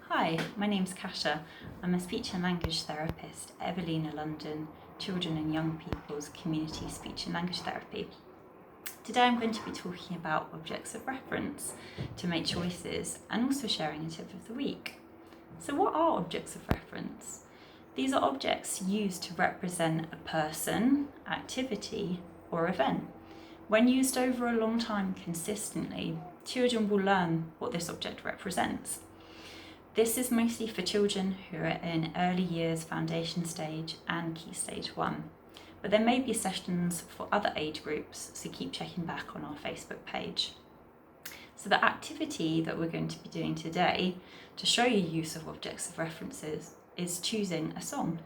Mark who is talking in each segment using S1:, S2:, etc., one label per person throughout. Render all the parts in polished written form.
S1: Hi, my name's Kasha. I'm a speech and language therapist at Evelina London Children and Young People's Community Speech and Language Therapy. Today I'm going to be talking about objects of reference to make choices and also sharing a tip of the week. So what are objects of reference? These are objects used to represent a person, activity, or event. When used over a long time consistently, children will learn what this object represents. This is mostly for children who are in early years foundation stage and key stage 1. But there may be sessions for other age groups, so keep checking back on our Facebook page. So the activity that we're going to be doing today to show you use of objects of references is choosing a song.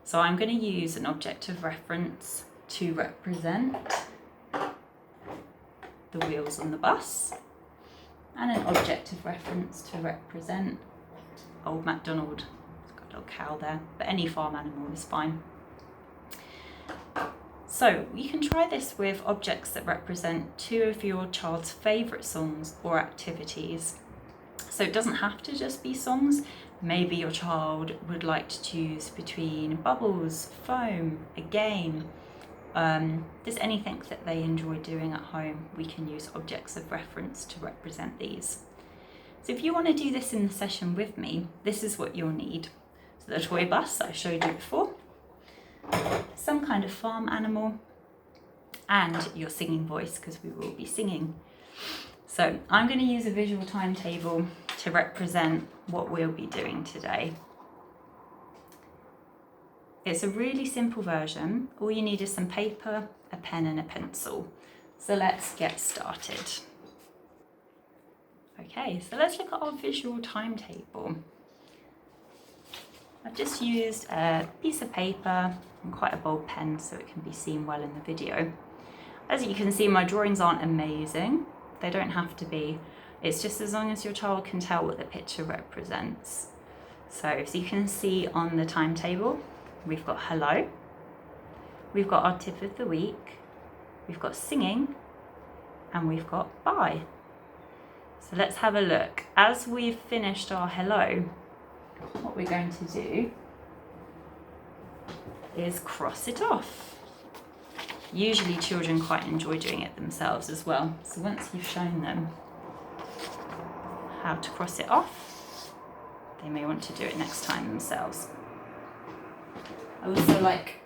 S1: So I'm going to use an object of reference to represent the wheels on the bus and an object of reference to represent Old MacDonald. It's got a little cow there, but any farm animal is fine. So you can try this with objects that represent two of your child's favourite songs or activities. So it doesn't have to just be songs. Maybe your child would like to choose between bubbles, foam, a game. Just anything that they enjoy doing at home, we can use objects of reference to represent these. So if you want to do this in the session with me, this is what you'll need. So the toy bus I showed you before, some kind of farm animal, and your singing voice, because we will be singing. So I'm going to use a visual timetable to represent what we'll be doing today. It's a really simple version. All you need is some paper, a pen and a pencil. So let's get started. Okay, so let's look at our visual timetable. I've just used a piece of paper and quite a bold pen so it can be seen well in the video. As you can see, my drawings aren't amazing. They don't have to be. It's just as long as your child can tell what the picture represents. So you can see on the timetable, we've got hello, we've got our tip of the week, we've got singing, and we've got bye. So let's have a look. As we've finished our hello, what we're going to do is cross it off. Usually children quite enjoy doing it themselves as well. So once you've shown them how to cross it off, they may want to do it next time themselves. I also like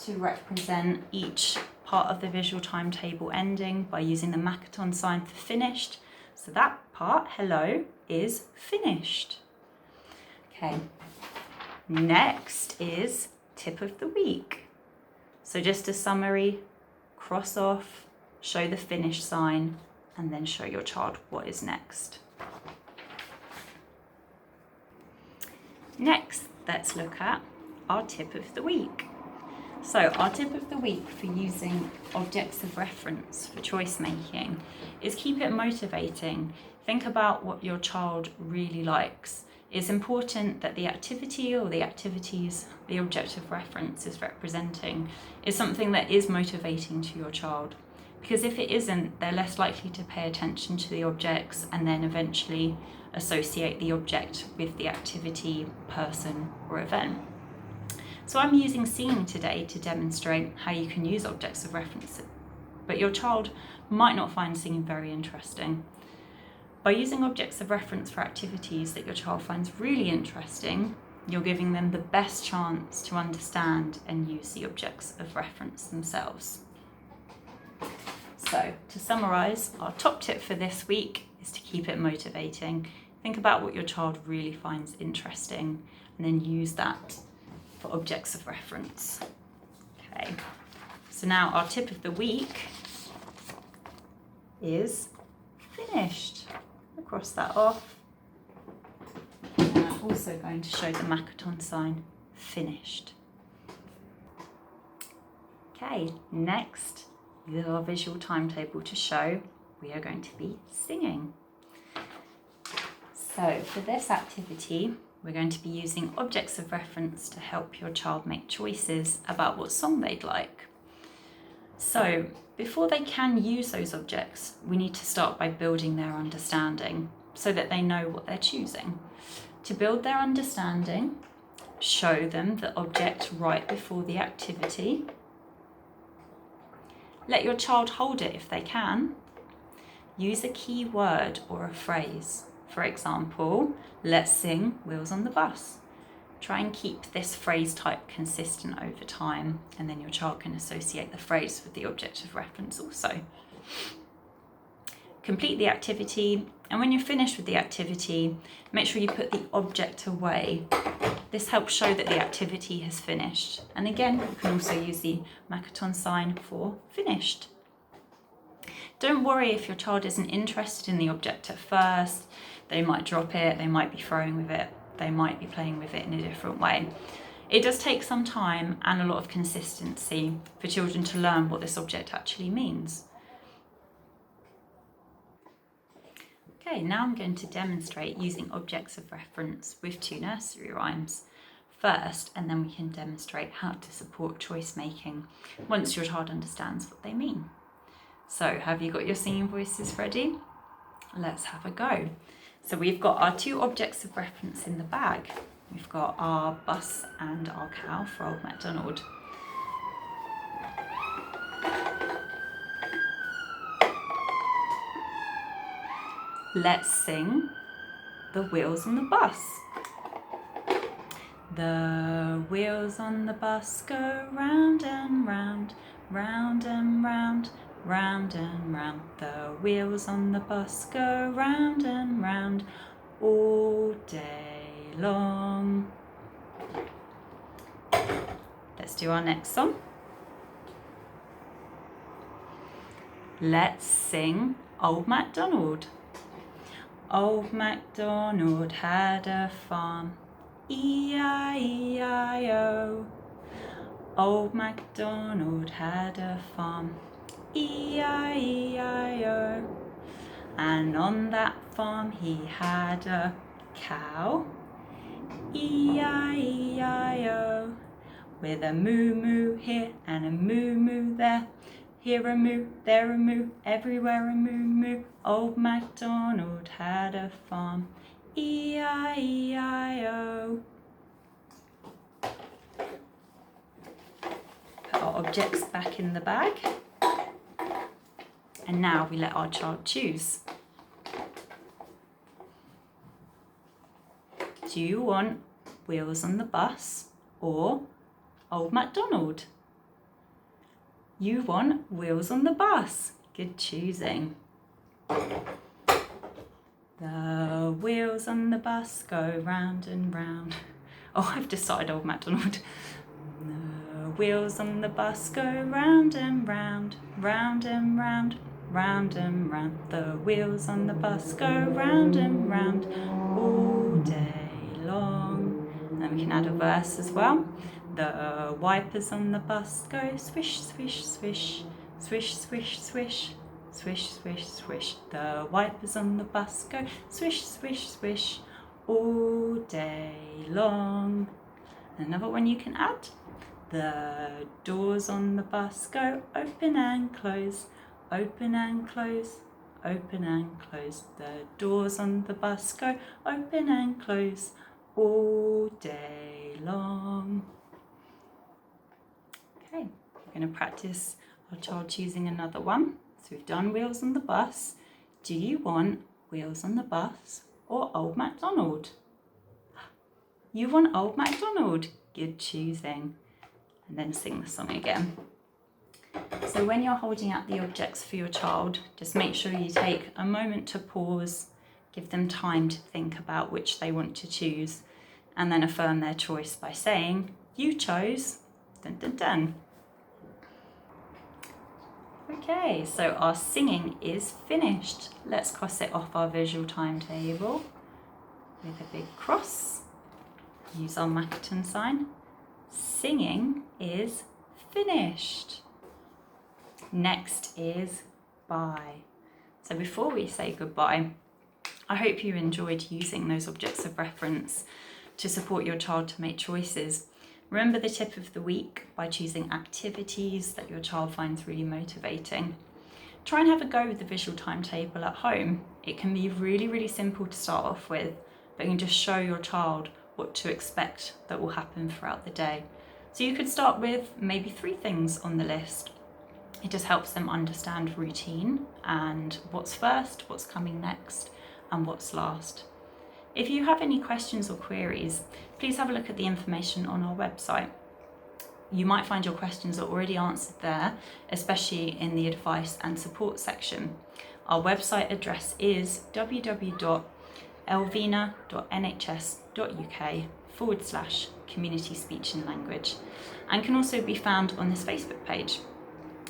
S1: to represent each part of the visual timetable ending by using the Makaton sign for finished. So that part, hello, is finished. Okay, next is tip of the week. So just a summary, cross off, show the finish sign, and then show your child what is next. Next, let's look at our tip of the week. So our tip of the week for using objects of reference for choice making is keep it motivating. Think about what your child really likes. It's important that the activity or the activities the object of reference is representing is something that is motivating to your child. Because if it isn't, they're less likely to pay attention to the objects and then eventually associate the object with the activity, person, or event. So I'm using singing today to demonstrate how you can use objects of reference, but your child might not find singing very interesting. By using objects of reference for activities that your child finds really interesting, you're giving them the best chance to understand and use the objects of reference themselves. So to summarise, our top tip for this week is to keep it motivating. Think about what your child really finds interesting and then use that for objects of reference. Okay, so now our tip of the week is finished. I'll cross that off. And I'm also going to show the Makaton sign, finished. Okay, next is our visual timetable to show we are going to be singing. So for this activity, we're going to be using objects of reference to help your child make choices about what song they'd like. So before they can use those objects, we need to start by building their understanding so that they know what they're choosing. To build their understanding, show them the object right before the activity. Let your child hold it if they can. Use a key word or a phrase. For example, let's sing Wheels on the Bus. Try and keep this phrase type consistent over time, and then your child can associate the phrase with the object of reference also. Complete the activity, and when you're finished with the activity, make sure you put the object away. This helps show that the activity has finished. And again, you can also use the Makaton sign for finished. Don't worry if your child isn't interested in the object at first. They might drop it, they might be throwing with it, they might be playing with it in a different way. It does take some time and a lot of consistency for children to learn what this object actually means. Okay, now I'm going to demonstrate using objects of reference with 2 nursery rhymes first, and then we can demonstrate how to support choice making once your child understands what they mean. So, have you got your singing voices ready? Let's have a go. So we've got our 2 objects of reference in the bag. We've got our bus and our cow for Old MacDonald. Let's sing the wheels on the bus. The wheels on the bus go round and round, round and round, round and round. The wheels on the bus go round and round all day long. Let's do our next song. Let's sing Old MacDonald. Old MacDonald had a farm, E-I-E-I-O. Old MacDonald had a farm, E-I-E-I-O. And on that farm he had a cow, E-I-E-I-O. With a moo-moo here and a moo-moo there. Here a moo, there a moo, everywhere a moo-moo. Old MacDonald had a farm, E-I-E-I-O. Put our objects back in the bag. And now we let our child choose. Do you want Wheels on the Bus or Old MacDonald? You want Wheels on the Bus. Good choosing. The wheels on the bus go round and round. Oh, I've decided Old MacDonald. The wheels on the bus go round and round, round and round, round and round. The wheels on the bus go round and round all day long. And we can add a verse as well. The wipers on the bus go swish, swish, swish, swish, swish, swish, swish, swish, swish. The wipers on the bus go swish, swish, swish all day long. Another one you can add. The doors on the bus go open and close, open and close, open and close. The doors on the bus go open and close all day long. Okay, we're going to practice our child choosing another one. So we've done Wheels on the Bus. Do you want Wheels on the Bus or Old MacDonald? You want Old MacDonald. Good choosing. And then sing the song again. So when you're holding out the objects for your child, just make sure you take a moment to pause, give them time to think about which they want to choose, and then affirm their choice by saying, "You chose," dun dun dun. Okay, so our singing is finished. Let's cross it off our visual timetable with a big cross. Use our Makaton sign. Singing is finished. Next is bye. So before we say goodbye, I hope you enjoyed using those objects of reference to support your child to make choices. Remember the tip of the week by choosing activities that your child finds really motivating. Try and have a go with the visual timetable at home. It can be really, really simple to start off with, but you can just show your child what to expect that will happen throughout the day. So you could start with maybe 3 things on the list. It just helps them understand routine and what's first, what's coming next, and what's last. If you have any questions or queries, please have a look at the information on our website. You might find your questions are already answered there, especially in the advice and support section. Our website address is www.elvina.nhs.uk/community speech and language, and can also be found on this Facebook page.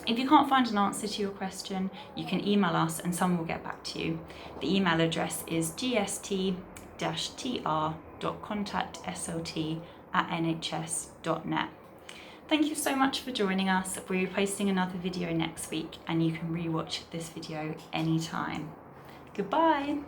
S1: If you can't find an answer to your question, you can email us and someone will get back to you. The email address is gst-tr.contactslt@nhs.net. Thank you so much for joining us. We'll be posting another video next week and you can rewatch this video anytime. Goodbye.